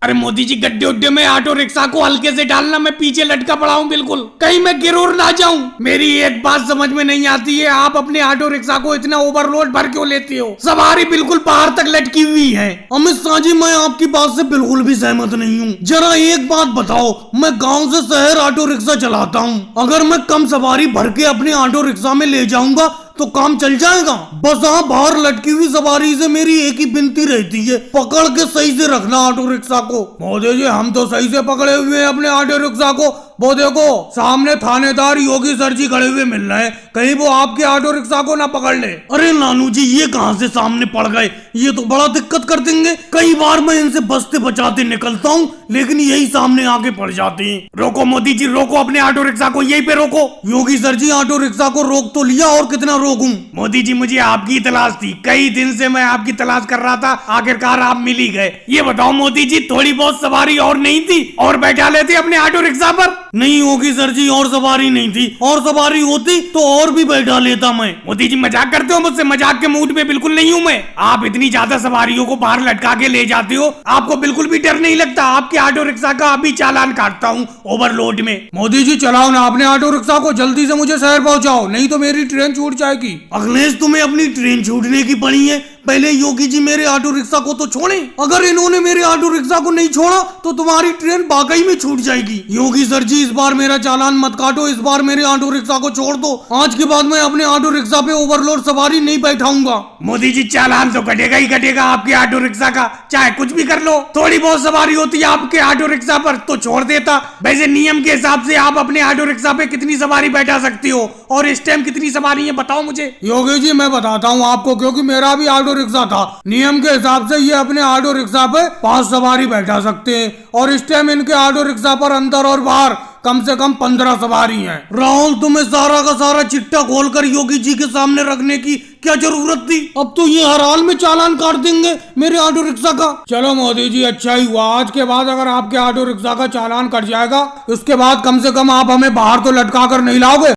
अरे मोदी जी, गड्ढे उड्ढे में ऑटो रिक्शा को हल्के से डालना, मैं पीछे लटका पड़ा हूँ बिल्कुल, कहीं मैं गिर उड़ ना जाऊं। मेरी एक बात समझ में नहीं आती है, आप अपने ऑटो रिक्शा को इतना ओवरलोड भर क्यों लेते हो? सवारी बिल्कुल बाहर तक लटकी हुई है। अमित शाह जी, मैं आपकी बात से बिल्कुल भी सहमत नहीं हूँ। जरा एक बात बताओ, मैं गाँव से शहर ऑटो रिक्शा चलाता हूँ, अगर मैं कम सवारी भर के अपने ऑटो रिक्शा में ले जाऊंगा तो काम चल जाएगा? बस हाँ, बाहर लटकी हुई सवारी से मेरी एक ही विनती रहती है, पकड़ के सही से रखना ऑटो रिक्शा को। मोदी जी, हम तो सही से पकड़े हुए हैं अपने ऑटो रिक्शा को। वो देखो, सामने थानेदार योगी सर जी खड़े हुए मिल रहे हैं, कहीं वो आपके ऑटो रिक्शा को ना पकड़ ले। अरे नानू जी, ये कहाँ से सामने पड़ गए? ये तो बड़ा दिक्कत कर देंगे। कई बार मैं इनसे बचते बचाते निकलता हूँ, लेकिन यही सामने आके पड़ जाते हैं। रोको मोदी जी, रोको अपने ऑटो रिक्शा को, यहीं पे रोको। योगी सर जी, ऑटो रिक्शा को रोक तो लिया, और कितना रोकूं? मोदी जी, मुझे आपकी तलाश थी, कई दिन से मैं आपकी तलाश कर रहा था, आखिरकार आप मिल ही गए। ये बताओ मोदी जी, थोड़ी बहुत सवारी और नहीं थी? और बैठा लेते अपने ऑटो रिक्शा पर। नहीं होगी सर जी, और सवारी नहीं थी, और सवारी होती तो और भी बैठा लेता मैं। मोदी जी, मजाक करते हो मुझसे? मजाक के मूड में बिल्कुल नहीं हूँ मैं। आप इतनी ज्यादा सवारियों को बाहर लटका के ले जाते हो, आपको बिल्कुल भी डर नहीं लगता? आपके ऑटो रिक्शा का अभी चालान काटता हूँ ओवरलोड में। मोदी जी, चलाओ ना अपने ऑटो रिक्शा को, जल्दी से मुझे शहर पहुँचाओ, नहीं तो मेरी ट्रेन छूट जाएगी। अखिलेश, तुम्हें अपनी ट्रेन छूटने की पड़ी है, पहले योगी जी मेरे ऑटो रिक्शा को तो छोड़े। अगर इन्होंने मेरे ऑटो रिक्शा को नहीं छोड़ा तो तुम्हारी ट्रेन वाकई में छूट जाएगी। योगी सर जी, इस बार मेरा चालान मत काटो, इस बार मेरे ऑटो रिक्शा को छोड़ दो। आज के बाद मैं अपने ऑटो रिक्शा पे ओवरलोड सवारी नहीं बैठाऊंगा। मोदी जी, चालान तो कटेगा ही कटेगा आपके ऑटो रिक्शा का, चाहे कुछ भी कर लो। थोड़ी बहुत सवारी होती है आपके ऑटो रिक्शा पर तो छोड़ देता। वैसे नियम के हिसाब से आप अपने ऑटो रिक्शा पे कितनी सवारी बैठा सकती हो, और इस टाइम कितनी सवारी है बताओ मुझे। योगी जी, मैं बताता हूँ आपको, क्योंकि मेरा भी ऑटो रिक्शा था। नियम के हिसाब से ये अपने ऑटो रिक्शा पे 5 सवारी बैठा सकते हैं, और इस टाइम इनके ऑटो रिक्शा पर अंदर और बाहर कम से कम 15 सवारी हैं। राहुल, तुम्हें सारा का सारा चिट्ठा खोलकर योगी जी के सामने रखने की क्या जरूरत थी? अब तो ये हर हाल में चालान काट देंगे मेरे ऑटो रिक्शा का। चलो मोदी जी, अच्छा ही हुआ। आज के बाद अगर आपके ऑटो रिक्शा का चालान कट जाएगा, उसके बाद कम से कम आप हमें बाहर तो लटका कर नहीं लाओगे।